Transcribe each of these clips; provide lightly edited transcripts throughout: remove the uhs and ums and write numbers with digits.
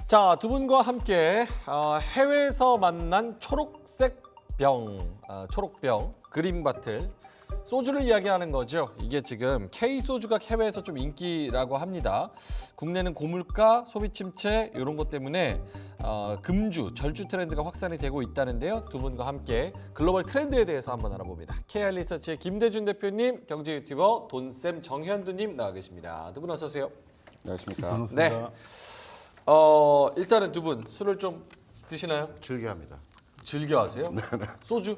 자, 두 분과 함께 해외에서 만난 초록병 그림 바틀 소주를 이야기하는 거죠. 이게 지금 K 소주가 해외에서 좀 인기라고 합니다. 국내는 고물가, 소비 침체 이런 것 때문에 금주, 절주 트렌드가 확산이 되고 있다는데요. 두 분과 함께 글로벌 트렌드에 대해서 한번 알아봅니다. KR 리서치의 김대준 대표님, 경제 유튜버 돈쌤 정현두님 나와 계십니다. 두 분 어서 오세요. 안녕하십니까. 네. 일단은 두 분 술을 좀 드시나요? 즐겨합니다. 즐겨 하세요? 소주?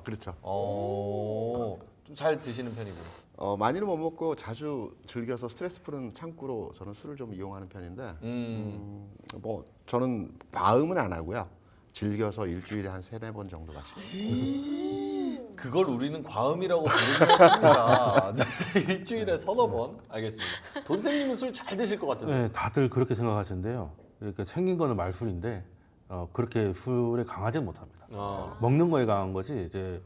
그렇죠. 좀 잘 드시는 편이고요. 많이는 못 먹고 자주 즐겨서 스트레스 푸는 창구로 저는 술을 좀 이용하는 편인데, 뭐 저는 마음은 안 하고요. 즐겨서 일주일에 한 3-4번 정도 마십니다. 그걸 우리는 과음이라고 부르긴 했습니다. 네, 일주일에 3-4번. 알겠습니다. 돈생님은 술 잘 드실 것 같은데. 네, 다들 그렇게 생각하시는데요. 그러니까 생긴 거는 말술인데 그렇게 술에 강하지는 못합니다. 먹는 거에 강한 거지 이제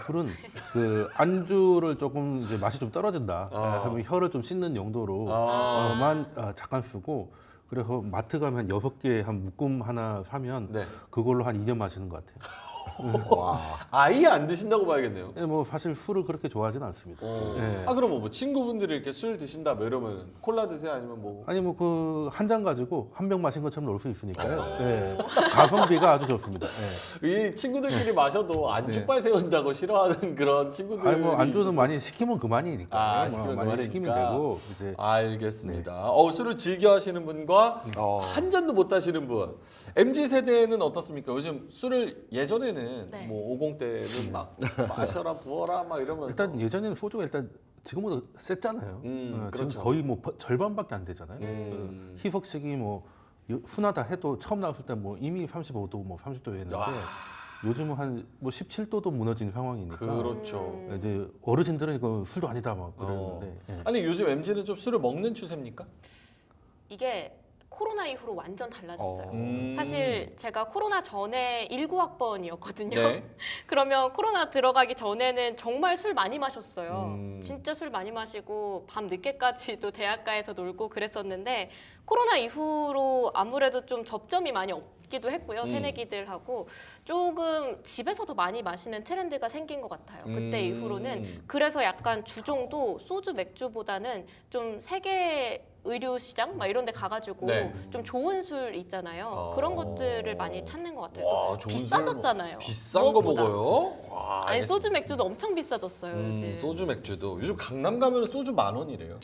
술은 그 안주를 조금 이제 맛이 좀 떨어진다 하면 혀를 좀 씻는 용도로만 잠깐 쓰고 그래서 마트 가면 한 6개 한 묶음 하나 사면 네. 그걸로 한 2년 마시는 것 같아요. 와, 아예 안 드신다고 봐야겠네요. 네, 뭐 사실 술을 그렇게 좋아하지는 않습니다. 네. 그럼 뭐 친구분들이 이렇게 술 드신다 뭐 이러면 콜라 드세요? 아니면 뭐? 아니 뭐 그 한 잔 가지고 한 병 마신 것처럼 놀 수 있으니까요. 네. 가성비가 아주 좋습니다. 네. 이 친구들끼리 마셔도 안주빨 세운다고 싫어하는 그런 친구들이 아니 뭐 안주는 있어서. 많이 시키면 그만이니까. 시키면 많이 시키면 그만이니까. 되고 이제 알겠습니다. 술을 즐겨 하시는 분과 한 잔도 못 하시는 분. MZ 세대는 어떻습니까? 요즘 술을 예전에는 네. 뭐 50 때는 막 마셔라 부어라 막 이러면서 일단 예전에는 소주가 일단 지금보다 셌잖아요. 그렇죠. 지금 거의 뭐 절반밖에 안 되잖아요. 희석식이 뭐 순하다 해도 처음 나왔을 때 뭐 이미 35도 뭐 30도였는데 요즘은 한 뭐 17도도 무너진 상황이니까. 그렇죠. 이제 어르신들은 이거 술도 아니다 막 그러는데. 예. 아니 요즘 MZ는 좀 술을 먹는 추세입니까? 이게 코로나 이후로 완전 달라졌어요. 음. 사실 제가 코로나 전에 19학번이었거든요. 네. 그러면 코로나 들어가기 전에는 정말 술 많이 마셨어요. 음. 진짜 술 많이 마시고 밤 늦게까지도 대학가에서 놀고 그랬었는데 코로나 이후로 아무래도 좀 접점이 많이 없기도 했고요. 새내기들하고 조금 집에서 더 많이 마시는 트렌드가 생긴 것 같아요. 그때 이후로는 그래서 약간 주종도 소주 맥주보다는 좀 세계 의류 시장 막 이런 데 가가지고 네. 좀 좋은 술 있잖아요. 그런 것들을 많이 찾는 것 같아요. 와, 또 좋은 비싸졌잖아요. 비싼 거 무엇보다. 먹어요? 와, 아니 알겠습니다. 소주 맥주도 엄청 비싸졌어요. 요즘. 소주 맥주도 요즘 강남 가면 소주 10,000원이래요.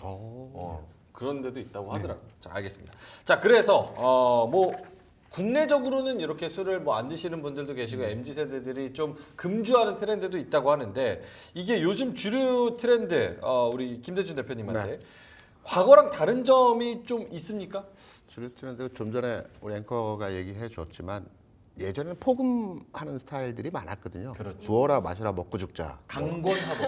그런 데도 있다고 하더라고요. 자, 알겠습니다. 자, 그래서 뭐 국내적으로는 이렇게 술을 뭐 안 드시는 분들도 계시고 MZ 세대들이 좀 금주하는 트렌드도 있다고 하는데 이게 요즘 주류 트렌드 우리 김대준 대표님한테 과거랑 다른 점이 좀 있습니까? 주류 트렌드 좀 전에 우리 앵커가 얘기해 줬지만 예전에는 포금하는 스타일들이 많았거든요. 그렇죠. 부어라 마셔라 먹고 죽자. 강권하고.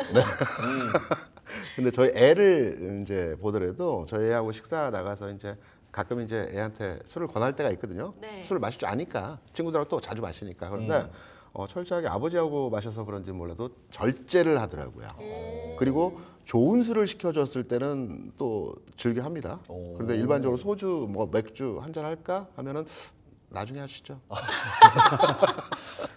근데 저희 애를 이제 보더라도 저희 애하고 식사 나가서 이제 가끔 이제 애한테 술을 권할 때가 있거든요. 네. 술을 마실 줄 아니까 친구들하고 또 자주 마시니까 그런데 철저하게 아버지하고 마셔서 그런지 몰라도 절제를 하더라고요. 그리고 좋은 술을 시켜줬을 때는 또 즐겨합니다. 그런데 일반적으로 소주, 뭐 맥주 한 잔 할까 하면은 나중에 하시죠.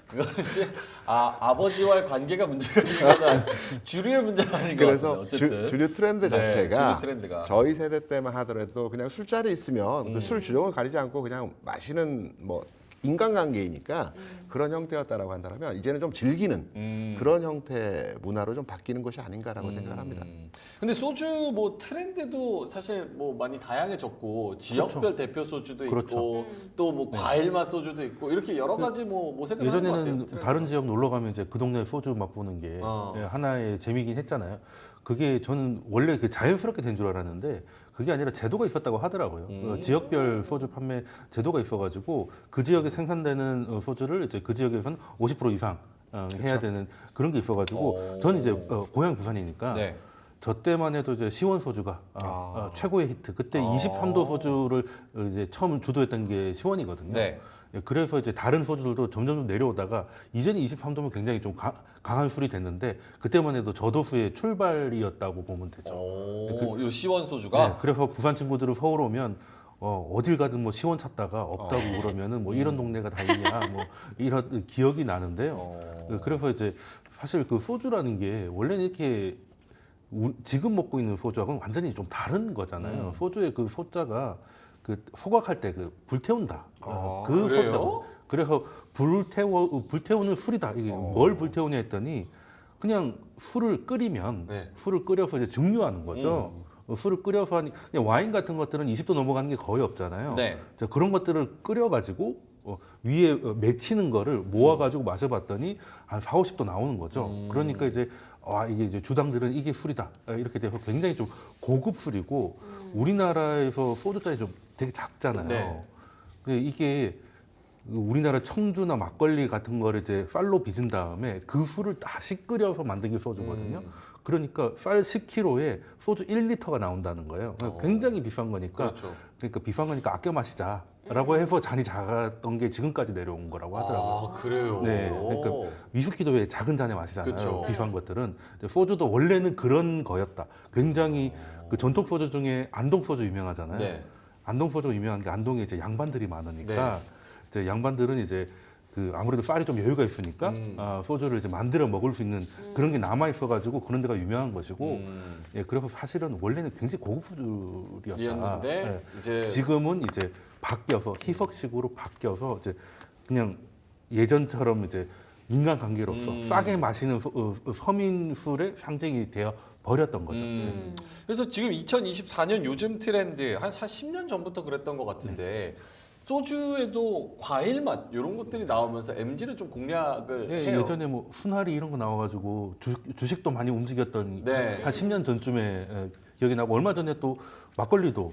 그거는 이제 아버지와의 관계가 문제가 아니라 주류의 문제가 아닌 것 그래서 같아요. 어쨌든 주류 트렌드 네, 자체가 주류 트렌드가. 저희 세대 때만 하더라도 그냥 술자리 있으면 그 술 주종을 가리지 않고 그냥 마시는 뭐 인간관계이니까 그런 형태였다라고 한다면 이제는 좀 즐기는 그런 형태 문화로 좀 바뀌는 것이 아닌가라고 생각을 합니다. 근데 소주 뭐 트렌드도 사실 뭐 많이 다양해졌고 지역별 대표 소주도 있고 그렇죠. 또 뭐 과일 맛 소주도 있고 이렇게 여러 가지 뭐 모색을 하는 것 같아요. 예전에는 트렌드가. 다른 지역 놀러 가면 이제 그 동네 소주 맛보는 게 하나의 재미긴 했잖아요. 그게 저는 원래 그 자연스럽게 된 줄 알았는데 그게 아니라 제도가 있었다고 하더라고요. 지역별 소주 판매 제도가 있어가지고 그 지역에 생산되는 소주를 이제 그 지역에서는 50% 이상 해야 되는 그런 게 있어가지고 저는 이제 고향 부산이니까 네. 저 때만 해도 이제 시원 소주가 최고의 히트. 그때 23도 소주를 이제 처음 주도했던 게 시원이거든요. 네. 예, 그래서 이제 다른 소주들도 점점 내려오다가 이제는 23도면 굉장히 좀 강한 술이 됐는데 그때만 해도 저도수의 출발이었다고 보면 되죠. 요 시원 소주가 네, 그래서 부산 친구들은 서울 오면 어딜 가든 뭐 시원 찾다가 없다고 그러면은 뭐 이런 동네가 다 있냐 뭐 이런 기억이 나는데요. 그래서 이제 사실 그 소주라는 게 원래는 이렇게 지금 먹고 있는 소주하고는 완전히 좀 다른 거잖아요. 소주의 그 소자가 그 소각할 때 그 불태운다. 그 그래요? 소자. 그래서 불태우는 술이다. 이게 뭘 불태우냐 했더니 그냥 술을 끓이면 네. 술을 끓여서 이제 증류하는 거죠. 술을 끓여서 그냥 와인 같은 것들은 20도 넘어가는 게 거의 없잖아요. 네. 자, 그런 것들을 끓여가지고 위에 맺히는 거를 모아가지고 마셔봤더니 한 4, 50도 나오는 거죠. 그러니까 이제 이게 이제 주당들은 이게 술이다 이렇게 돼서 굉장히 좀 고급 술이고 우리나라에서 소주잔이 좀 되게 작잖아요. 네. 근데 이게 우리나라 청주나 막걸리 같은 거를 이제 쌀로 빚은 다음에 그 술을 다시 끓여서 만든 게 소주거든요. 그러니까 쌀 10kg에 소주 1리터가 나온다는 거예요. 굉장히 비싼 거니까. 그렇죠. 그러니까 비싼 거니까 아껴 마시자라고 해서 잔이 작았던 게 지금까지 내려온 거라고 하더라고요. 아, 그래요? 네, 그러니까 위스키도 왜 작은 잔에 마시잖아요. 그쵸. 비싼 것들은 근데 소주도 원래는 그런 거였다. 굉장히 그 전통 소주 중에 안동 소주 유명하잖아요. 네. 안동 소주 유명한 게 안동에 이제 양반들이 많으니까 이제 양반들은 이제 그 아무래도 쌀이 좀 여유가 있으니까 소주를 이제 만들어 먹을 수 있는 그런 게 남아 있어가지고 그런 데가 유명한 것이고 예, 그래서 사실은 원래는 굉장히 고급 술이었다. 이었는데 예. 이제 지금은 이제 바뀌어서 희석식으로 바뀌어서 이제 그냥 예전처럼 이제 인간관계로서 싸게 마시는 서민 술의 상징이 되어 버렸던 거죠. 그래서 지금 2024년 요즘 트렌드 한 10년 전부터 그랬던 것 같은데 소주에도 과일 맛 이런 것들이 나오면서 MG를 좀 공략을 예, 해요. 예전에 뭐 순하리 이런 거 나와가지고 주식도 많이 움직였던 네. 한 10년 전쯤에 기억이 나고 얼마 전에 또 막걸리도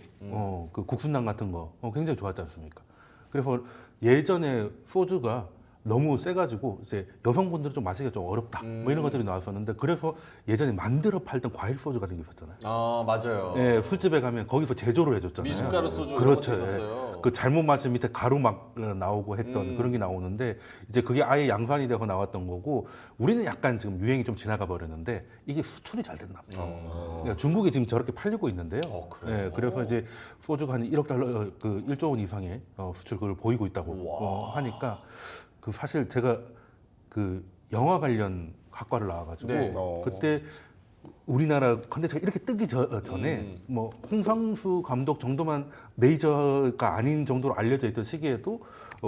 그 국순당 같은 거 굉장히 좋았지 않습니까? 그래서 예전에 소주가 너무 세가지고 이제 여성분들은 좀 마시기가 좀 어렵다 뭐 이런 것들이 나왔었는데 그래서 예전에 만들어 팔던 과일 소주 같은 게 있었잖아요. 아, 맞아요. 예, 술집에 가면 거기서 제조를 해줬잖아요. 미숫가루 소주 이런 그렇죠. 것도 있었어요. 그 잘못 마시면 밑에 가루 막 나오고 했던 그런 게 나오는데 이제 그게 아예 양산이 돼서 나왔던 거고 우리는 약간 지금 유행이 좀 지나가 버렸는데 이게 수출이 잘 됐나 보다. 그러니까 중국에 지금 저렇게 팔리고 있는데요. 그래요? 예, 그래서 이제 소주가 한 1억 달러, 그 1조 원 이상의 수출을 보이고 있다고 하니까 그 사실 제가 그 영화 관련 학과를 나와가지고 네. 그때 우리나라 컨텐츠가 이렇게 뜨기 전에 뭐 홍상수 감독 정도만 메이저가 아닌 정도로 알려져 있던 시기에도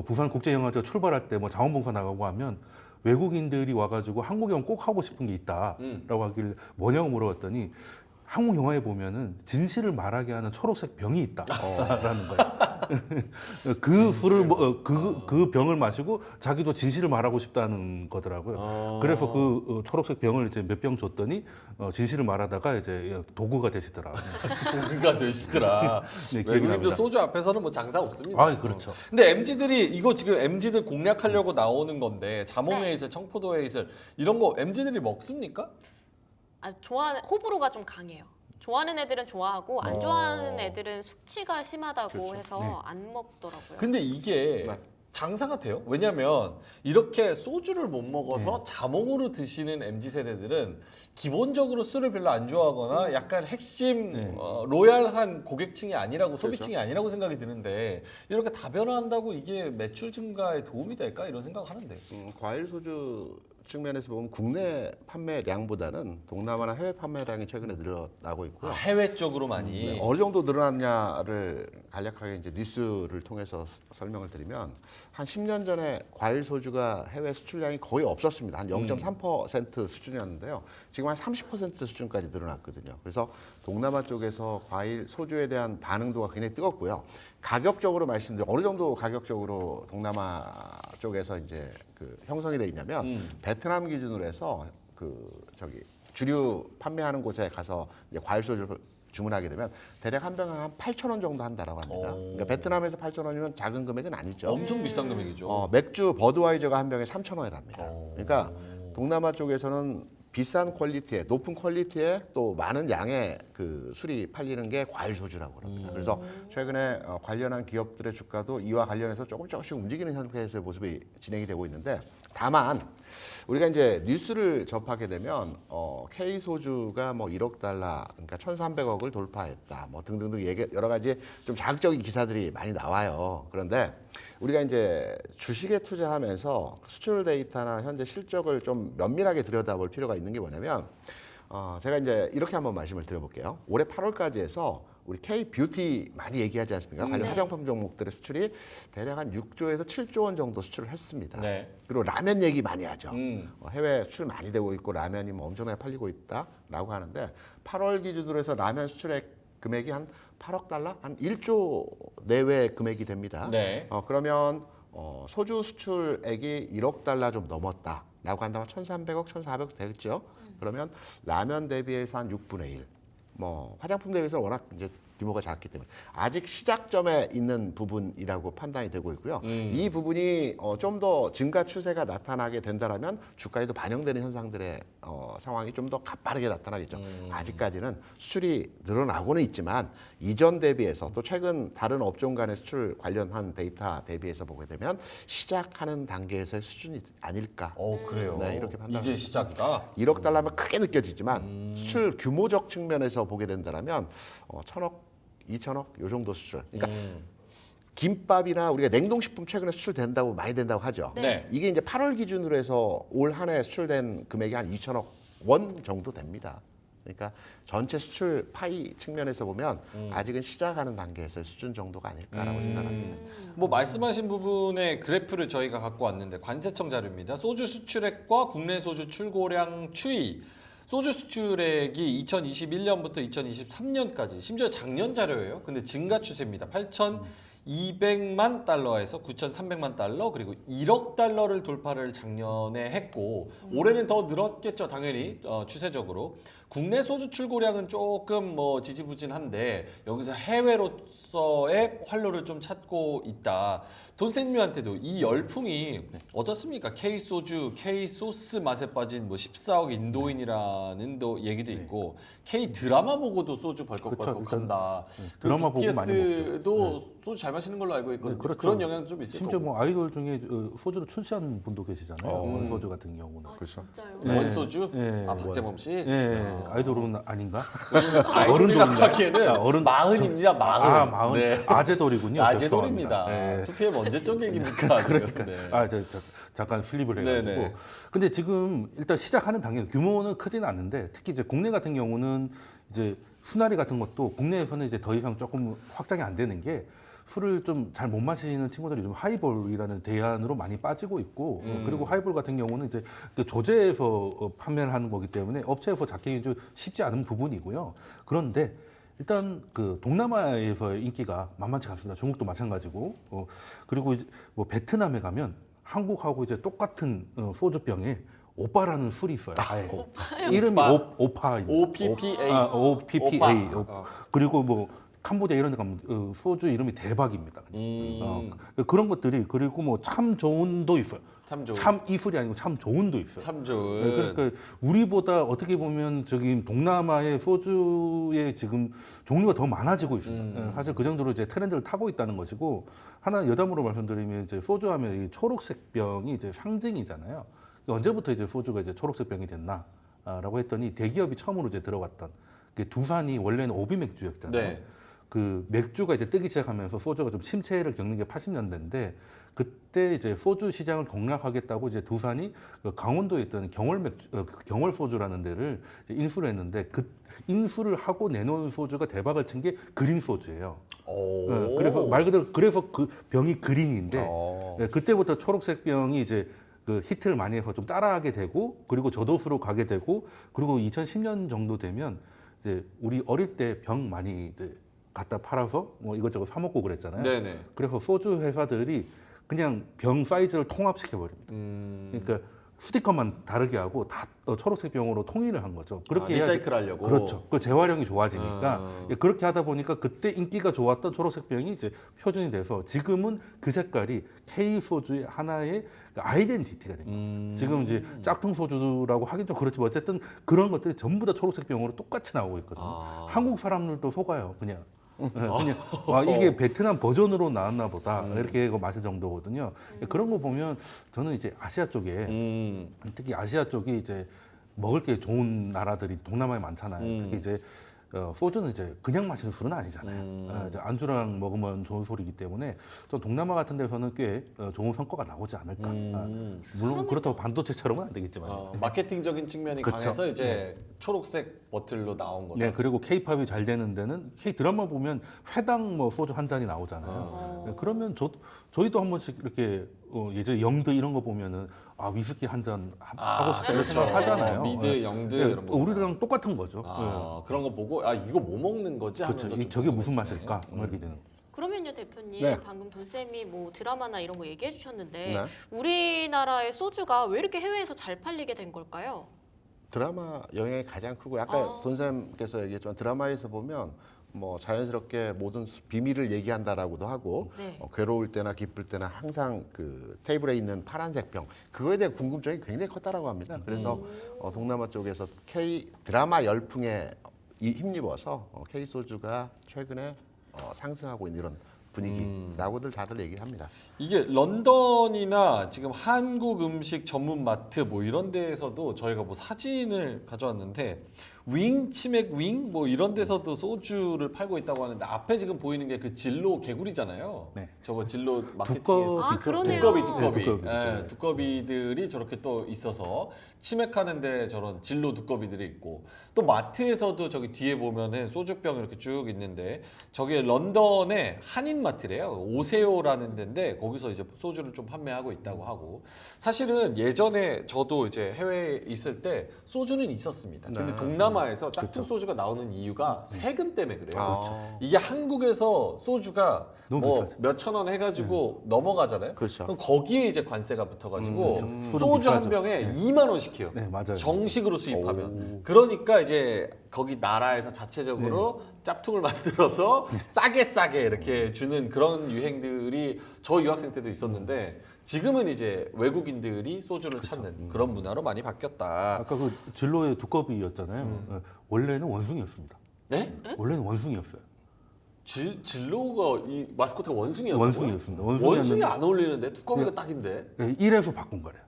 부산 국제영화제가 출발할 때 뭐 자원봉사 나가고 하면 외국인들이 와가지고 한국 영화 꼭 하고 싶은 게 있다라고 하길래 뭐냐고 물어봤더니 한국 영화에 보면은 진실을 말하게 하는 초록색 병이 있다라는 거예요. 그 술을 그 병을 마시고 자기도 진실을 말하고 싶다는 거더라고요. 그래서 그 초록색 병을 이제 몇 병 줬더니 진실을 말하다가 이제 도구가 되시더라. 도구가 되시더라. 네, 기억이 외국인도 납니다. 소주 앞에서는 뭐 장사 없습니다. 아, 그렇죠. 근데 MZ들이 이거 지금 MZ들 공략하려고 나오는 건데 자몽에이슬, 청포도에이슬 이런 거 MZ들이 먹습니까? 좋아하는 호불호가 좀 강해요. 좋아하는 애들은 좋아하고 안 좋아하는 애들은 숙취가 심하다고 해서 안 먹더라고요. 근데 이게 장사가 돼요? 왜냐면 이렇게 소주를 못 먹어서 자몽으로 드시는 MZ 세대들은 기본적으로 술을 별로 안 좋아하거나 약간 핵심 로얄한 고객층이 아니라고 소비층이 아니라고 생각이 드는데 이렇게 다변화한다고 이게 매출 증가에 도움이 될까 이런 생각을 하는데. 과일 소주 측면에서 보면 국내 판매량보다는 동남아나 해외 판매량이 최근에 늘어나고 있고요. 해외 쪽으로 많이. 어느 정도 늘어났냐를 간략하게 이제 뉴스를 통해서 설명을 드리면 한 10년 전에 과일 소주가 해외 수출량이 거의 없었습니다. 한 0.3% 수준이었는데요. 지금 한 30% 수준까지 늘어났거든요. 그래서 동남아 쪽에서 과일 소주에 대한 반응도가 굉장히 뜨겁고요. 가격적으로 말씀드리면 어느 정도 가격적으로 동남아 쪽에서 이제 그 형성이 돼 있냐면 베트남 기준으로 해서 그 저기 주류 판매하는 곳에 가서 이제 과일 소주를 주문하게 되면 대략 한 병에 한 8,000원 정도 한다라고 합니다. 그러니까 베트남에서 8,000원이면 작은 금액은 아니죠. 엄청 비싼 금액이죠. 맥주 버드와이저가 한 병에 3,000원이랍니다. 그러니까 동남아 쪽에서는 비싼 퀄리티의 높은 퀄리티의 또 많은 양의 그 술이 팔리는 게 과일 소주라고 합니다. 그래서 최근에 관련한 기업들의 주가도 이와 관련해서 조금씩 움직이는 형태에서의 모습이 진행이 되고 있는데 다만 우리가 이제 뉴스를 접하게 되면 K 소주가 뭐 1억 달러 그러니까 1,300억을 돌파했다 뭐 등등등 여러 가지 좀 자극적인 기사들이 많이 나와요. 그런데 우리가 이제 주식에 투자하면서 수출 데이터나 현재 실적을 좀 면밀하게 들여다볼 필요가 있는 게 뭐냐면 제가 이제 이렇게 한번 말씀을 드려볼게요. 올해 8월까지 해서 우리 K 뷰티 많이 얘기하지 않습니까? 관련 네. 화장품 종목들의 수출이 대략 한 6조에서 7조 원 정도 수출을 했습니다. 네. 그리고 라면 얘기 많이 하죠. 해외 수출 많이 되고 있고 라면이 뭐 엄청나게 팔리고 있다라고 하는데 8월 기준으로 해서 라면 수출액 금액이 한 8억 달러? 한 1조 내외 금액이 됩니다. 네. 그러면 소주 수출액이 1억 달러 좀 넘었다라고 한다면 1,300억, 1,400억 되겠죠. 그러면 라면 대비해서 한 6분의 1. 뭐 화장품 대비해서 워낙 이제 규모가 작기 때문에 아직 시작점에 있는 부분이라고 판단이 되고 있고요. 이 부분이 좀 더 증가 추세가 나타나게 된다라면 주가에도 반영되는 현상들의 상황이 좀 더 가파르게 나타나겠죠. 아직까지는 수출이 늘어나고는 있지만 이전 대비해서 또 최근 다른 업종 간의 수출 관련한 데이터 대비해서 보게 되면 시작하는 단계에서의 수준이 아닐까. 그래요. 네, 이렇게 판단합니다. 이제 시작이다. 1억 달러면 크게 느껴지지만 수출 규모적 측면에서 보게 된다면 1,000억, 2,000억 요 정도 수출. 그러니까 김밥이나 우리가 냉동식품 최근에 수출된다고 많이 된다고 하죠. 네. 이게 이제 8월 기준으로 해서 올 한 해 수출된 금액이 한 2,000억 원 정도 됩니다. 그러니까 전체 수출 파이 측면에서 보면 아직은 시작하는 단계에서의 수준 정도가 아닐까라고 생각합니다. 뭐 말씀하신 부분의 그래프를 저희가 갖고 왔는데 관세청 자료입니다. 소주 수출액과 국내 소주 출고량 추이. 소주 수출액이 2021년부터 2023년까지 심지어 작년 자료예요. 근데 증가 추세입니다. 8,200만 달러에서 9,300만 달러 그리고 1억 달러를 돌파를 작년에 했고 올해는 더 늘었겠죠. 당연히 추세적으로. 국내 소주 출고량은 조금 뭐 지지부진한데 여기서 해외로서의 활로를 좀 찾고 있다. 돈센류한테도 이 열풍이 어떻습니까? K 소주, K 소스 맛에 빠진 뭐 14억 인도인이라는 또 얘기도 있고 K 드라마 보고도 소주 벌컥벌컥 한다. 드라마 보고 많이 BTS도 소주 잘 마시는 걸로 알고 있거든요. 네, 그렇죠. 그런 영향도 좀 있을 심지어 거고. 뭐 아이돌 중에 소주를 출시하는 분도 계시잖아요. 원소주 같은 경우는. 그렇죠. 진짜요? 네. 원소주? 네. 아 박재범 씨? 예, 아이돌은 아닌가? 아이돌이라고 어른돌인가? 하기에는 어른- 마흔입니다. 마흔. 마흔. 네. 아재돌이군요. 아재돌입니다. 죄송합니다. 예. 2PM 언제적 얘기입니까? 그러니까 네. 잠깐 슬립을 해가지고. 네네. 근데 지금 일단 시작하는 단계 규모는 크지는 않는데 특히 이제 국내 같은 경우는 이제 수나리 같은 것도 국내에서는 이제 더 이상 조금 확장이 안 되는 게 술을 좀 잘 못 마시는 친구들이 좀 하이볼이라는 대안으로 많이 빠지고 있고 그리고 하이볼 같은 경우는 이제 그 조제해서 판매를 하는 거기 때문에 업체에서 잡기 좀 쉽지 않은 부분이고요. 그런데 일단 그 동남아에서의 인기가 만만치 않습니다. 중국도 마찬가지고 그리고 이제 뭐 베트남에 가면 한국하고 이제 똑같은 소주병에 오빠라는 술이 있어요. 아예. 이름이 오파입니다. OPPA. OPPA. 오빠. 그리고 뭐 캄보디아 이런 데 가면 소주 이름이 대박입니다. 그런 것들이 그리고 뭐 참 좋은도 있어요. 참 좋은. 참 이술이 아니고 참 좋은도 있어요. 참 네, 좋은. 그러니까 우리보다 어떻게 보면 저기 동남아의 소주의 지금 종류가 더 많아지고 있습니다. 네, 사실 그 정도로 이제 트렌드를 타고 있다는 것이고 하나 여담으로 말씀드리면 이제 소주하면 이 초록색 병이 이제 상징이잖아요. 언제부터 이제 소주가 이제 초록색 병이 됐나라고 했더니 대기업이 처음으로 이제 들어갔던 두산이 원래는 오비 맥주였잖아요. 네. 그 맥주가 이제 뜨기 시작하면서 소주가 좀 침체를 겪는 게 80년대인데 그때 이제 소주 시장을 공략하겠다고 이제 두산이 그 강원도에 있던 경월 소주라는 데를 이제 인수를 했는데 그 인수를 하고 내놓은 소주가 대박을 친 게 그린 소주예요. 오. 네, 그래서 말 그대로 그래서 그 병이 그린인데 어. 네, 그때부터 초록색 병이 이제 그 히트를 많이 해서 좀 따라하게 되고 그리고 저도수로 가게 되고 그리고 2010년 정도 되면 이제 우리 어릴 때 병 많이 이제 갖다 팔아서 뭐 이것저것 사 먹고 그랬잖아요. 네네. 그래서 소주 회사들이 그냥 병 사이즈를 통합시켜 버립니다. 그러니까 스티커만 다르게 하고 다 초록색 병으로 통일을 한 거죠. 그렇게 해야지- 리사이클 하려고. 그렇죠. 그 재활용이 좋아지니까 예, 그렇게 하다 보니까 그때 인기가 좋았던 초록색 병이 이제 표준이 돼서 지금은 그 색깔이 K 소주의 하나의 그 아이덴티티가 됩니다. 지금 이제 짝퉁 소주라고 하긴 좀 그렇지만 어쨌든 그런 것들이 전부 다 초록색 병으로 똑같이 나오고 있거든요. 한국 사람들도 속아요, 그냥. 예, 그냥 와, 이게 베트남 버전으로 나왔나 보다 이렇게 마실 정도거든요. 그런 거 보면 저는 이제 아시아 쪽에 특히 아시아 쪽이 이제 먹을 게 좋은 나라들이 동남아에 많잖아요. 특히 이제 소주는 이제 그냥 마시는 술은 아니잖아요. 이제 안주랑 먹으면 좋은 술이기 때문에 좀 동남아 같은 데서는 꽤 좋은 성과가 나오지 않을까. 물론 그렇다고 반도체처럼은 안 되겠지만. 마케팅적인 측면이 그쵸. 강해서 이제 초록색 버틀로 나온 거다. 네, 그리고 K-팝이 잘 되는 데는 K 드라마 보면 회당 뭐 소주 한 잔이 나오잖아요. 네, 그러면 저희도 한 번씩 이렇게 예전에 영드 이런 거 보면은 아 위스키 한 잔 하고 싶다 이런 생각하잖아요. 미드, 네. 영드 네, 이런 거. 우리랑 똑같은 거죠. 그런 거 보고 이거 뭐 먹는 거지 하면서 그렇죠. 좀 저게 무슨 궁금해지네. 맛일까? 뭐 이렇게 되는. 그러면요 대표님 네. 방금 돈쌤이 뭐 드라마나 이런 거 얘기해 주셨는데 네. 우리나라의 소주가 왜 이렇게 해외에서 잘 팔리게 된 걸까요? 드라마 영향이 가장 크고 아까 돈쌤께서 얘기했지만 드라마에서 보면 뭐 자연스럽게 모든 비밀을 얘기한다라고도 하고 네. 괴로울 때나 기쁠 때나 항상 그 테이블에 있는 파란색 병 그거에 대한 궁금증이 굉장히 컸다라고 합니다. 그래서 동남아 쪽에서 K 드라마 열풍에 힘입어서 K 소주가 최근에 상승하고 있는 이런 분위기라고들 다들 얘기합니다. 이게 런던이나 지금 한국 음식 전문 마트 뭐 이런 데에서도 저희가 뭐 사진을 가져왔는데 윙 치맥 윙 뭐 이런 데서도 소주를 팔고 있다고 하는데 앞에 지금 보이는 게 그 진로 개구리잖아요. 네. 저거 진로 마케팅에 두꺼비. 그러네요. 두꺼비. 두꺼비. 예, 두꺼비들이 저렇게 또 있어서 치맥하는데 저런 진로 두꺼비들이 있고 또 마트에서도 저기 뒤에 보면은 소주병 이렇게 쭉 있는데 저게 런던의 한인 마트래요. 오세오라는 데인데 거기서 이제 소주를 좀 판매하고 있다고 하고 사실은 예전에 저도 이제 해외에 있을 때 소주는 있었습니다. 근데 네. 동남아에서 짝퉁 소주가 나오는 이유가 세금 때문에 그래요. 아. 이게 한국에서 소주가 너무 뭐 비싸죠. 몇천 원 해가지고 넘어가잖아요. 그렇죠. 그럼 거기에 이제 관세가 붙어가지고 술은 소주 한 비싸죠. 병에 2만 원씩 해요. 네, 맞아요. 정식으로 수입하면. 그러니까 이제 거기 나라에서 자체적으로 짭퉁을 만들어서 싸게 이렇게 주는 그런 유행들이 저 유학생 때도 있었는데 지금은 이제 외국인들이 소주를 찾는 그런 문화로 많이 바뀌었다. 아까 그 진로의 두꺼비였잖아요. 원래는 원숭이였습니다. 네? 원래는 원숭이였어요. 진로가 이 마스코트가 원숭이였다고요? 원숭이였습니다. 원숭이 안 어울리는데 두꺼비가 딱인데. 이래서 바꾼 거래요.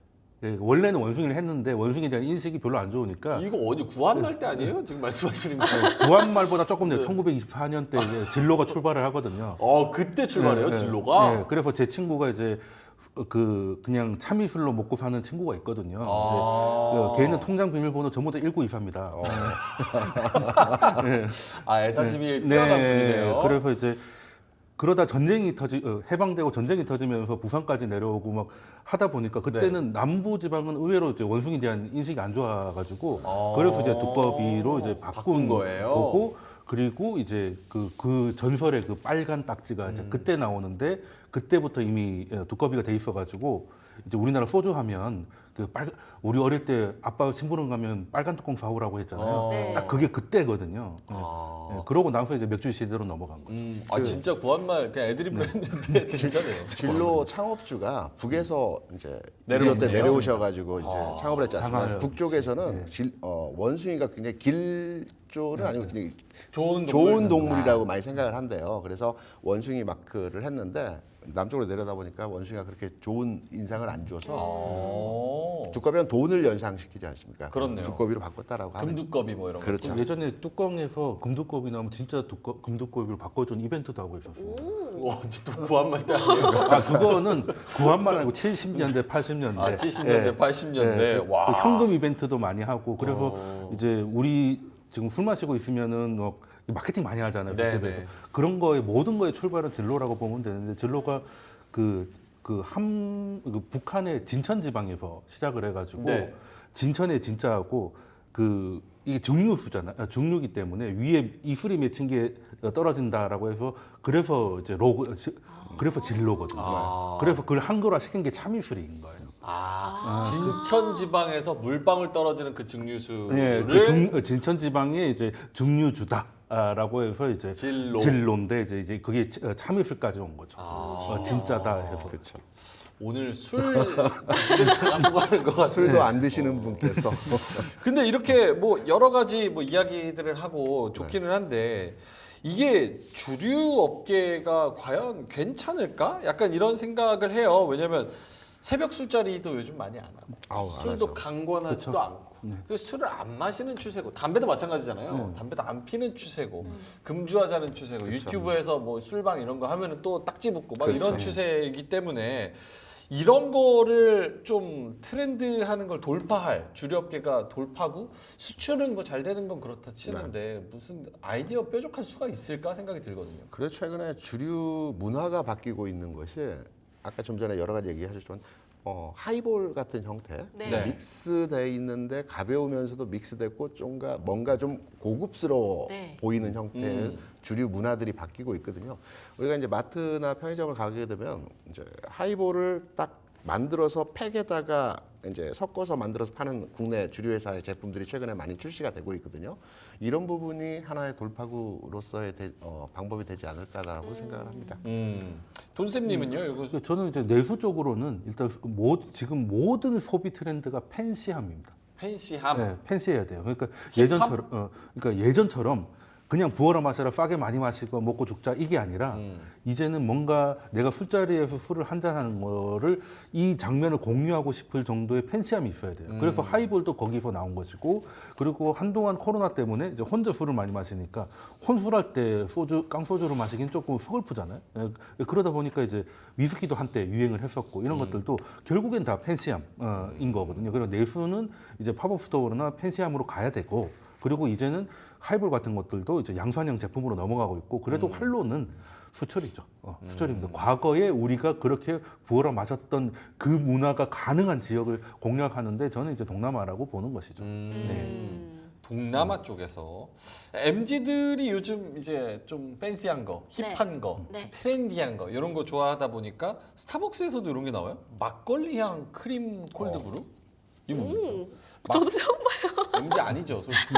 예, 원래는 원숭이를 했는데 원숭이에 대한 인식이 별로 안 좋으니까 이거 어디 구한말 때 아니에요? 지금 말씀하시는 거. 구한말보다 조금 내 1924년 때 이제 진로가 출발을 하거든요. 그때 출발해요, 예, 예. 진로가. 예, 그래서 제 친구가 이제 그냥 참이슬로 먹고 사는 친구가 있거든요. 이제 걔는 통장 비밀번호 전부 다 1924입니다. 애사심이 뛰어난 분이네요. 그래서 이제 그러다 해방되고 전쟁이 터지면서 부산까지 내려오고 막 하다 보니까 그때는 남부 지방은 의외로 이제 원숭이에 대한 인식이 안 좋아가지고 그래서 이제 두꺼비로 이제 바꾼 거예요. 거고 그리고 이제 그 전설의 그 빨간 딱지가 이제 그때 나오는데 그때부터 이미 두꺼비가 돼 있어가지고 이제 우리나라 소주 하면 우리 어릴 때 아빠 심부름 가면 빨간 뚜껑 사오라고 했잖아요. 네. 딱 그게 그때거든요. 예, 그러고 나서 이제 맥주 시대로 넘어간 거예요. 진짜 구한말 그냥 애드립으로 했는데 진짜네요. 진로 창업주가 북에서 이제 내려오네요. 6.25때 내려오셔가지고 이제 창업을 했지 않습니까? 장하를. 북쪽에서는 원숭이가 굉장히 길조는 아니고 굉장히 좋은 좋은 동물이라고 많이 생각을 한대요. 그래서 원숭이 마크를 했는데 남쪽으로 내려다 보니까 원숭이가 그렇게 좋은 인상을 안 줘서 두꺼비는 돈을 연상시키지 않습니까? 그렇네요. 두꺼비로 바꿨다라고 하는. 금두꺼비 뭐 이런 거. 그렇죠. 예전에 뚜껑에서 금두꺼비 나오면 진짜 금두꺼비로 바꿔준 이벤트도 하고 있었어요. 와, 진짜 구한말 때 아니에요? 그거는 구한말 아니고 70년대, 80년대. 70년대, 80년대. 와. 그 현금 이벤트도 많이 하고 그래서 이제 우리 지금 술 마시고 있으면은 뭐 마케팅 많이 하잖아요. 네, 술집에서. 네. 그런 거에 모든 거의 출발은 진로라고 보면 되는데 진로가 북한의 진천 지방에서 시작을 해가지고 네. 진천의 진짜하고 이게 증류수잖아요. 증류기 때문에 위에 이술이 맺힌 게 떨어진다라고 해서 그래서 이제 그래서 진로거든요. 그래서 그걸 한글화 시킨 게 참이슬인 거예요. 진천 지방에서 물방울 떨어지는 그 증류수를 예, 그 진천 지방의 이제 증류주다라고 해서 이제 진로. 진로인데 이제 그게 참이슬까지 온 거죠. 진짜다 해서. 그렇죠. 오늘 술 드시는 당하고 가는 것 같아요. 술도 안 드시는 분께서 근데 이렇게 뭐 여러 가지 뭐 이야기들을 하고 좋기는 한데 이게 주류 업계가 과연 괜찮을까? 약간 이런 생각을 해요. 왜냐면 새벽 술자리도 요즘 많이 안 하고 안 술도 하죠. 강권하지도 않고 그 술을 안 마시는 추세고 담배도 마찬가지잖아요. 담배도 안 피는 추세고 금주하자는 추세고 유튜브에서 뭐 술방 이런 거 하면은 또 딱지 붙고 막 이런 추세이기 때문에 이런 거를 좀 트렌드하는 걸 돌파할 주류업계가 돌파고 수출은 뭐 잘 되는 건 그렇다 치는데 무슨 아이디어 뾰족한 수가 있을까 생각이 들거든요. 그래서 최근에 주류 문화가 바뀌고 있는 것이 아까 좀 전에 여러 가지 얘기하셨지만 하이볼 같은 형태 네. 믹스돼 있는데 가벼우면서도 믹스됐고 뭔가 좀 고급스러워 네. 보이는 형태의 주류 문화들이 바뀌고 있거든요. 우리가 이제 마트나 편의점을 가게 되면 이제 하이볼을 딱 만들어서 팩에다가 이제 섞어서 만들어서 파는 국내 주류 회사의 제품들이 최근에 많이 출시가 되고 있거든요. 이런 부분이 하나의 돌파구로서의 방법이 되지 않을까라고 생각을 합니다. 돈쌤님은요? 이거 그래서 저는 이제 내수 쪽으로는 일단 지금 모든 소비 트렌드가 팬시함입니다. 팬시함. 네, 팬시해야 돼요. 그러니까 힙합? 예전처럼 그냥 부어라 마셔라 싸게 많이 마시고 먹고 죽자 이게 아니라 이제는 뭔가 내가 술자리에서 술을 한잔하는 거를 이 장면을 공유하고 싶을 정도의 팬시함이 있어야 돼요. 그래서 하이볼도 거기서 나온 것이고 그리고 한동안 코로나 때문에 이제 혼자 술을 많이 마시니까 혼술할 때 깡소주를 마시긴 조금 서글프잖아요. 그러다 보니까 이제 위스키도 한때 유행을 했었고 이런 것들도 결국엔 다 팬시함인 거거든요. 그리고 내수는 이제 팝업 스토어나 팬시함으로 가야 되고 그리고 이제는 하이볼 같은 것들도 이제 양산형 제품으로 넘어가고 있고 그래도 활로는 수출이죠. 수출입니다. 과거에 우리가 그렇게 부어라 마셨던 그 문화가 가능한 지역을 공략하는데 저는 이제 동남아라고 보는 것이죠. 네. 동남아 쪽에서 MZ들이 요즘 이제 좀 팬시한 거, 힙한 네. 거, 네. 트렌디한 거 이런 거 좋아하다 보니까 스타벅스에서도 이런 게 나와요. 막걸리 향 크림 콜드브루. 이거 뭡니까? 저도 처음 봐요. MZ 아니죠, 솔직히.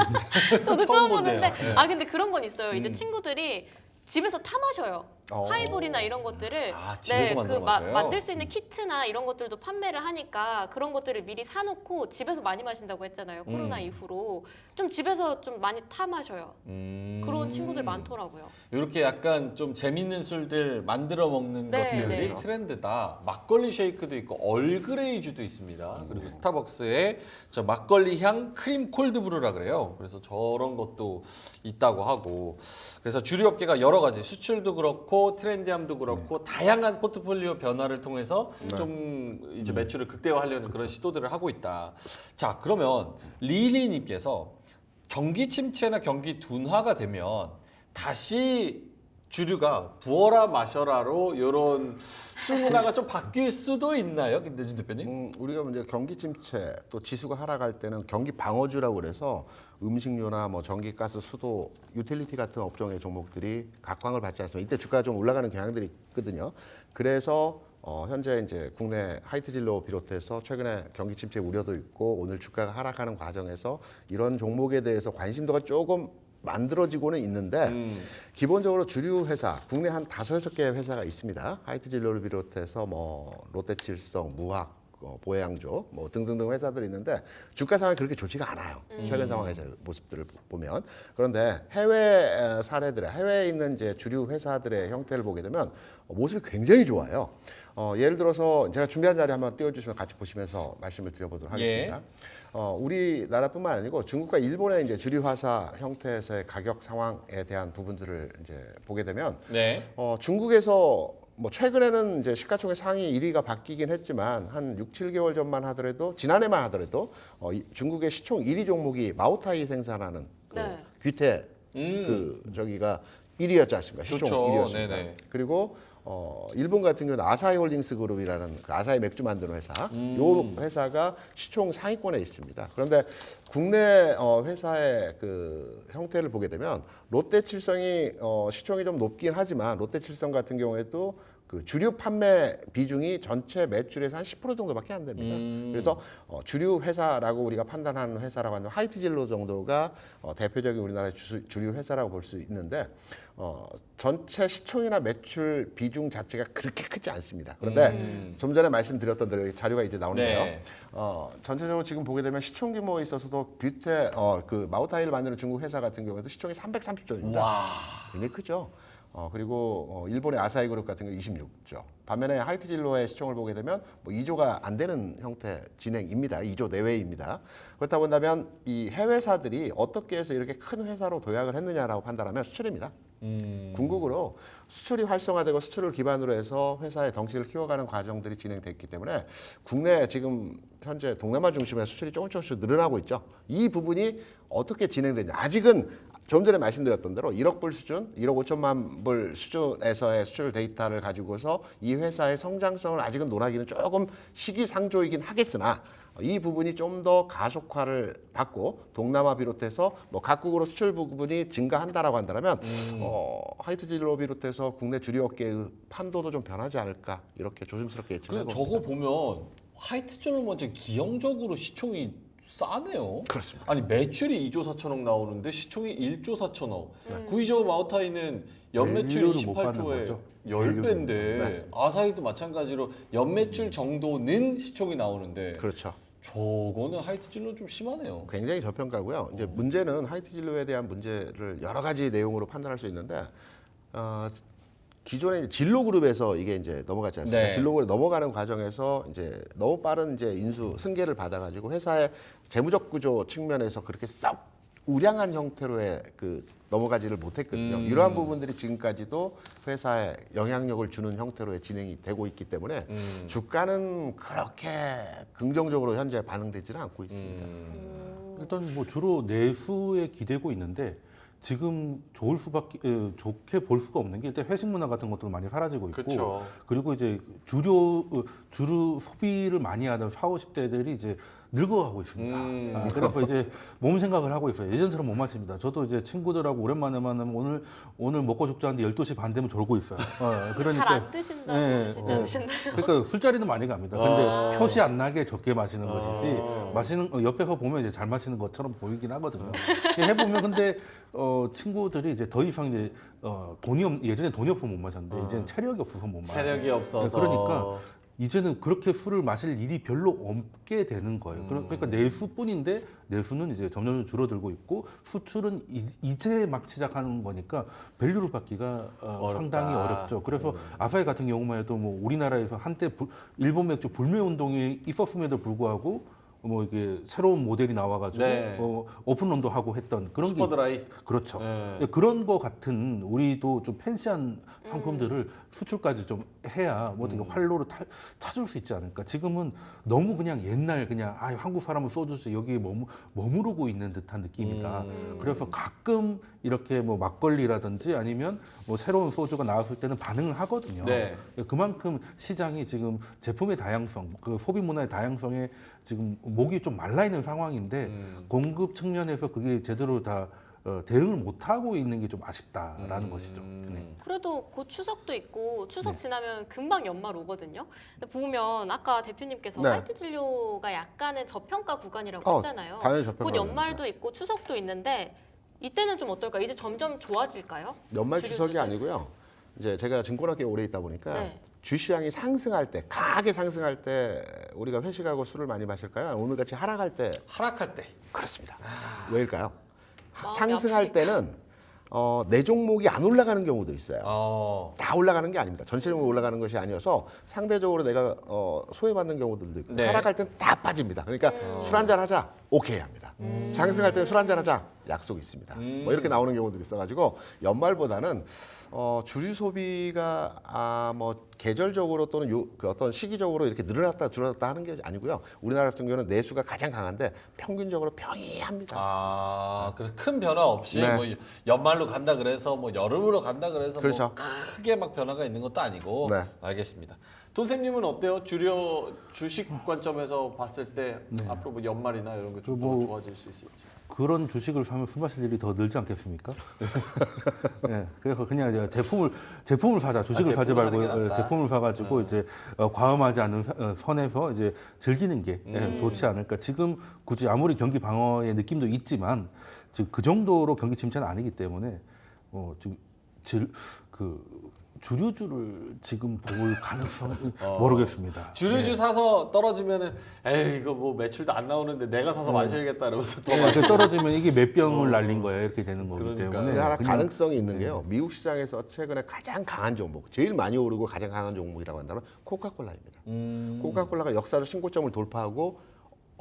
저도 처음 처음 본대요. 보는데 네. 근데 그런 건 있어요. 이제 친구들이 집에서 타 마셔요. 하이볼이나 이런 것들을 집에서 만들어 마셔요? 만들 수 있는 키트나 이런 것들도 판매를 하니까 그런 것들을 미리 사놓고 집에서 많이 마신다고 했잖아요. 코로나 이후로 좀 집에서 좀 많이 타 마셔요. 그런 친구들 많더라고요. 이렇게 약간 좀 재밌는 술들 만들어 먹는 네, 것들이 네. 트렌드다. 막걸리 쉐이크도 있고 얼그레이주도 있습니다. 그리고 스타벅스에 저 막걸리 향 크림 콜드브루라 그래요. 그래서 저런 것도 있다고 하고. 그래서 주류업계가 여러 가지 수출도 그렇고 트렌디함도 그렇고 다양한 포트폴리오 변화를 통해서 좀 이제 매출을 극대화하려는 그런 시도들을 하고 있다. 자, 그러면 리리님께서 경기 침체나 경기 둔화가 되면 다시 주류가 부어라 마셔라로 이런 술 문화가 좀 바뀔 수도 있나요, 김대준 대표님? 우리가 이제 경기 침체 또 지수가 하락할 때는 경기 방어주라고 그래서 음식료나 뭐 전기, 가스, 수도, 유틸리티 같은 업종의 종목들이 각광을 받지 않습니다. 이때 주가가 좀 올라가는 경향들이 있거든요. 그래서 현재 이제 국내 하이트진로 비롯해서 최근에 경기 침체 우려도 있고 오늘 주가가 하락하는 과정에서 이런 종목에 대해서 관심도가 조금 만들어지고는 있는데 기본적으로 주류 회사 국내 한 5-6개 회사가 있습니다. 하이트진로를 비롯해서 뭐 롯데칠성, 무학, 보혜양조 뭐 등등등 회사들이 있는데 주가 상황이 그렇게 좋지가 않아요. 최근 상황에서 모습들을 보면. 그런데 해외 사례들의 해외에 있는 이제 주류 회사들의 형태를 보게 되면 모습이 굉장히 좋아요. 예를 들어서 제가 준비한 자리 한번 띄워주시면 같이 보시면서 말씀을 드려보도록 하겠습니다. 우리나라뿐만 아니고 중국과 일본의 이제 주류 회사 형태에서의 가격 상황에 대한 부분들을 이제 보게 되면 네. 중국에서 뭐 최근에는 이제 시가총액 상위 1위가 바뀌긴 했지만 한 6-7개월 전만 하더라도 지난해만 하더라도 중국의 시총 1위 종목이 마오타이 생산하는 그 네. 귀태 그 저기가 1위였지 않습니까? 시총 좋죠. 1위였습니다. 네네. 그리고 일본 같은 경우는 아사히 홀딩스 그룹이라는 그 아사히 맥주 만드는 회사, 요 회사가 시총 상위권에 있습니다. 그런데 국내 회사의 그 형태를 보게 되면 롯데칠성이 시총이 좀 높긴 하지만 롯데칠성 같은 경우에도 그 주류 판매 비중이 전체 매출에서 한 10% 정도밖에 안 됩니다. 그래서 주류 회사라고 우리가 판단하는 회사라고 하는 하이트진로 정도가 대표적인 우리나라의 주류 회사라고 볼 수 있는데 전체 시총이나 매출 비중 자체가 그렇게 크지 않습니다. 그런데 좀 전에 말씀드렸던 대로 자료가 이제 나오는데요. 네. 전체적으로 지금 보게 되면 시총 규모에 있어서도 그 마우타이를 만드는 중국 회사 같은 경우에도 시총이 330조입니다. 굉장히 크죠. 그리고 일본의 아사히 그룹 같은 경우 26조. 반면에 하이트진로의 시총을 보게 되면 뭐 2조가 안 되는 형태 진행입니다. 2조 내외입니다. 그렇다 본다면 이 해외사들이 어떻게 해서 이렇게 큰 회사로 도약을 했느냐라고 판단하면 수출입니다. 궁극으로 수출이 활성화되고 수출을 기반으로 해서 회사의 덩치를 키워가는 과정들이 진행됐기 때문에 국내 지금 현재 동남아 중심의 수출이 조금씩 늘어나고 있죠. 이 부분이 어떻게 진행되냐. 아직은 좀 전에 말씀드렸던 대로 1억 불 수준, 1억 5천만 불 수준에서의 수출 데이터를 가지고서 이 회사의 성장성을 아직은 논하기는 조금 시기상조이긴 하겠으나 이 부분이 좀 더 가속화를 받고 동남아 비롯해서 뭐 각국으로 수출 부분이 증가한다라고 한다면 하이트진로 비롯해서 국내 주류 업계의 판도도 좀 변하지 않을까 이렇게 조심스럽게 예측해 그리고 봅니다. 저거 보면 하이트진로 먼저 기형적으로 시총이 싸네요. 그렇습니다. 아니 매출이 2조 4천억 나오는데 시총이 1조 4천억. 구이저우 마우타이는 연매출 밸류를 못 받는 28조에 거죠. 10배인데 아사히도 마찬가지로 연매출 정도는 시총이 나오는데 그렇죠. 저거는 하이트진로 좀 심하네요. 굉장히 저평가고요. 이제 문제는 하이트진로에 대한 문제를 여러 가지 내용으로 판단할 수 있는데 기존의 진로그룹에서 이게 이제 넘어갔지 않습니까? 네. 진로그룹 넘어가는 과정에서 이제 너무 빠른 이제 인수 승계를 받아가지고 회사의 재무적 구조 측면에서 그렇게 썩 우량한 형태로의 그 넘어가지를 못했거든요. 이러한 부분들이 지금까지도 회사에 영향력을 주는 형태로의 진행이 되고 있기 때문에 주가는 그렇게 긍정적으로 현재 반응되지는 않고 있습니다. 일단 뭐 주로 내수에 기대고 있는데 지금 좋게 볼 수가 없는 게 일단 회식 문화 같은 것도 많이 사라지고 있고 그쵸. 그리고 이제 주로 소비를 많이 하던 40, 50대들이 이제 늙어가고 있습니다. 그래서 이제 몸 생각을 하고 있어요. 예전처럼 못 마십니다. 저도 이제 친구들하고 오랜만에 만나면 오늘 먹고 죽자 하는데 12시 반 되면 졸고 있어요. 그러니까 잘 안 드신다고 하시지 않으셨나요? 그러니까 술자리는 많이 갑니다. 근데 표시 안 나게 적게 마시는 것이지 옆에서 보면 이제 잘 마시는 것처럼 보이긴 하거든요. 해보면 근데 친구들이 이제 더 이상 이제 예전에 돈이 없어서 못 마셨는데 이제는 체력이 없어서 못 마셔요. 체력이 없어서. 그러니까 이제는 그렇게 술을 마실 일이 별로 없게 되는 거예요. 그러니까 내수뿐인데 내수는 이제 점점 줄어들고 있고 수출은 이제 막 시작하는 거니까 밸류를 받기가 상당히 어렵죠. 그래서 아사히 같은 경우만 해도 뭐 우리나라에서 한때 일본 맥주 불매 운동이 있었음에도 불구하고 뭐 이게 새로운 모델이 나와가지고 네. 오픈런도 하고 했던 그런 슈퍼드라이. 그렇죠. 네. 그런 거 같은 우리도 좀 팬시한 상품들을 수출까지 좀 해야 뭐 어떻게 활로를 찾을 수 있지 않을까. 지금은 너무 그냥 옛날 그냥 한국 사람은 소주지 여기에 머무르고 있는 듯한 느낌이다. 그래서 가끔 이렇게 뭐 막걸리라든지 아니면 뭐 새로운 소주가 나왔을 때는 반응을 하거든요. 네. 그만큼 시장이 지금 제품의 다양성, 그 소비 문화의 다양성에 지금 목이 좀 말라 있는 상황인데 공급 측면에서 그게 제대로 다 대응을 못 하고 있는 게 좀 아쉽다라는 것이죠. 네. 그래도 곧 추석도 있고 추석 지나면 금방 연말 오거든요. 근데 보면 아까 대표님께서 네. 하이트 진료가 약간의 저평가 구간이라고 했잖아요. 당연히 저평가 곧 연말도 있고 추석도 있는데 이때는 좀 어떨까? 이제 점점 좋아질까요? 연말 추석이 주류주들? 아니고요. 이제 제가 증권학교에 오래 있다 보니까 네. 주시장이 상승할 때, 강하게 상승할 때 우리가 회식하고 술을 많이 마실까요? 오늘같이 하락할 때 하락할 때. 그렇습니다. 왜일까요? 마음이 상승할 아프니까. 때는 내 종목이 안 올라가는 경우도 있어요. 다 올라가는 게 아닙니다. 전체적으로 올라가는 것이 아니어서 상대적으로 내가 소외받는 경우들도 있고 네. 하락할 때는 다 빠집니다. 그러니까 술 한잔 하자 오케이 합니다. 상승할 때는 술 한잔 하자 약속 있습니다. 뭐 이렇게 나오는 경우들이 있어가지고 연말보다는 주류 소비가 뭐 계절적으로 또는 그 어떤 시기적으로 이렇게 늘어났다 줄어들었다 하는 게 아니고요. 우리나라 같은 경우는 내수가 가장 강한데 평균적으로 평이합니다. 그래서 큰 변화 없이 네. 뭐 연말로 간다 그래서 뭐 여름으로 간다 그래서 그렇죠. 뭐 크게 막 변화가 있는 것도 아니고 네. 알겠습니다. 돈쌤님은 어때요? 주식 관점에서 봤을 때 앞으로 뭐 연말이나 이런 게 좀 더 좋아질 수 있을지. 그런 주식을 사면 술 마실 일이 더 늘지 않겠습니까? 네, 그래서 그냥 이제 제품을 사자. 주식을 사지 제품을 말고 사는 게 낫다. 제품을 사가지고 이제 과음하지 않는 선에서 이제 즐기는 게 좋지 않을까. 지금 굳이 아무리 경기 방어의 느낌도 있지만 지금 그 정도로 경기 침체는 아니기 때문에 지금 주류주를 지금 볼 가능성은 모르겠습니다. 주류주 사서 떨어지면은 에이 이거 뭐 매출도 안 나오는데 내가 사서 마셔야겠다 이러면서 더 네, 떨어지면 이게 몇 병을 날린 거예요. 이렇게 되는 거기 그러니까. 때문에. 근데 하나 그냥 가능성이 있는 게요. 미국 시장에서 최근에 가장 강한 종목, 제일 많이 오르고 가장 강한 종목이라고 한다면 코카콜라입니다. 코카콜라가 역사적 신고점을 돌파하고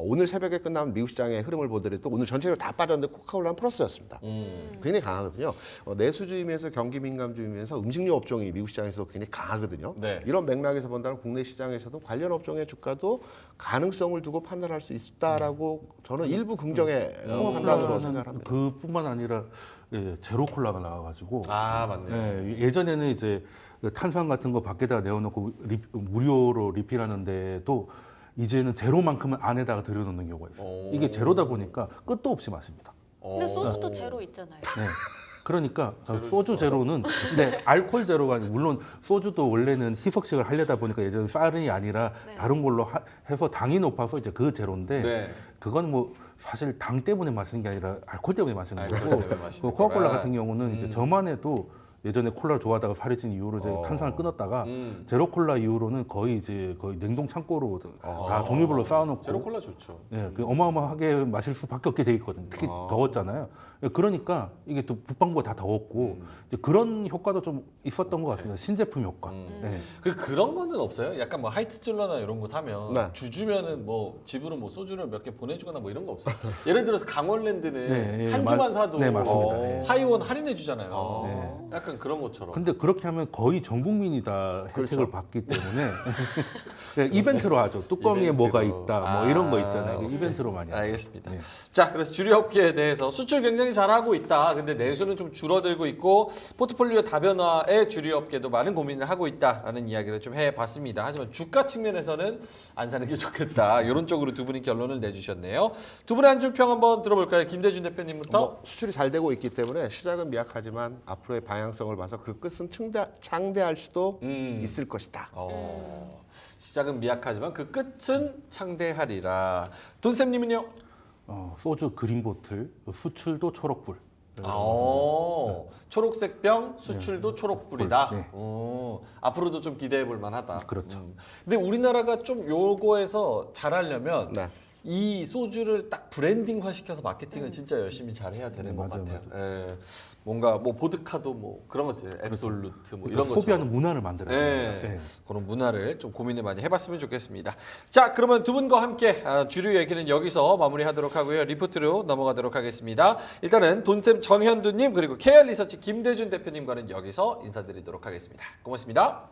오늘 새벽에 끝나면 미국 시장의 흐름을 보더라도 오늘 전체적으로 다 빠졌는데 코카콜라는 플러스였습니다. 굉장히 강하거든요. 내수주이면서 경기 민감주이면서 음식료 업종이 미국 시장에서 굉장히 강하거든요. 네. 이런 맥락에서 본다면 국내 시장에서도 관련 업종의 주가도 가능성을 두고 판단할 수 있다라고 저는 일부 긍정의 판단으로 생각을 합니다. 그뿐만 아니라 제로 콜라가 나와가지고 아 맞네요. 예전에는 이제 탄산 같은 거 밖에다가 내어놓고 무료로 리필하는데도 이제는 제로만큼은 안에다가 들여놓는 경우가 있어요. 이게 제로다 보니까 끝도 없이 마십니다. 근데 소주도 제로 있잖아요. 네. 그러니까 소주 제로는 근데 알코올 제로가 아니고 물론 소주도 원래는 희석식을 하려다 보니까 예전에 쌀이 아니라 다른 걸로 해서 당이 높아서 이제 그 제로인데 네. 그건 뭐 사실 당 때문에 마시는 게 아니라 알코올 때문에 마시는 알코올 거고 때문에 마시는 그 코카콜라 거라. 같은 경우는 이제 저만 해도 예전에 콜라를 좋아하다가 살이 찐 이후로 이제 탄산을 끊었다가 제로 콜라 이후로는 거의 냉동 창고로 다 종류별로 쌓아놓고 제로 콜라 좋죠. 그 어마어마하게 마실 수밖에 없게 돼 있거든요. 특히 더웠잖아요. 그러니까 이게 또 북방구가 다 더웠고 이제 그런 효과도 좀 있었던 것 같습니다. 신제품 효과. 네. 그런 거는 없어요? 약간 뭐 하이트찔러나 이런 거 사면 네. 주주면은 뭐 집으로 뭐 소주를 몇 개 보내주거나 뭐 이런 거 없어요? 예를 들어서 강원랜드는 네, 한 주만 사도 네, 맞습니다. 네. 하이원 할인해 주잖아요. 약간 그런 것처럼. 근데 그렇게 하면 거의 전 국민이 다 혜택을 그렇죠. 받기 때문에 네, 이벤트로 하죠. 뚜껑에 이벤트로. 뭐가 있다, 뭐 이런 거 있잖아요. 이벤트로 많이 하죠. 알겠습니다. 네. 자, 그래서 주류업계에 대해서 수출 굉장히 잘하고 있다. 근데 내수는 좀 줄어들고 있고 포트폴리오 다변화에 주류업계도 많은 고민을 하고 있다라는 이야기를 좀 해봤습니다. 하지만 주가 측면에서는 안 사는 게 좋겠다. 이런 쪽으로 두 분이 결론을 내주셨네요. 두 분의 한 줄 평 한번 들어볼까요? 김대준 대표님부터. 수출이 잘 되고 있기 때문에 시작은 미약하지만 앞으로의 방향성을 봐서 그 끝은 창대할 수도 있을 것이다. 시작은 미약하지만 그 끝은 창대하리라. 돈쌤님은요? 소주 그린 보틀, 수출도 초록불. 초록색 병 수출도 초록불이다. 네. 앞으로도 좀 기대해 볼 만하다. 그렇죠. 근데 우리나라가 좀 요거에서 잘하려면 네. 이 소주를 딱 브랜딩화 시켜서 마케팅을 진짜 열심히 잘 해야 되는 것 맞아요, 같아요. 예. 뭔가 뭐 보드카도 뭐 그런 것들, 앱솔루트 뭐 이런 것처럼. 소비하는 문화를 만들어야 됩니다. 네. 네. 그런 문화를 좀 고민을 많이 해봤으면 좋겠습니다. 자, 그러면 두 분과 함께 주류 얘기는 여기서 마무리하도록 하고요. 리포트로 넘어가도록 하겠습니다. 일단은 돈쌤 정현두님 그리고 KR 리서치 김대준 대표님과는 여기서 인사드리도록 하겠습니다. 고맙습니다.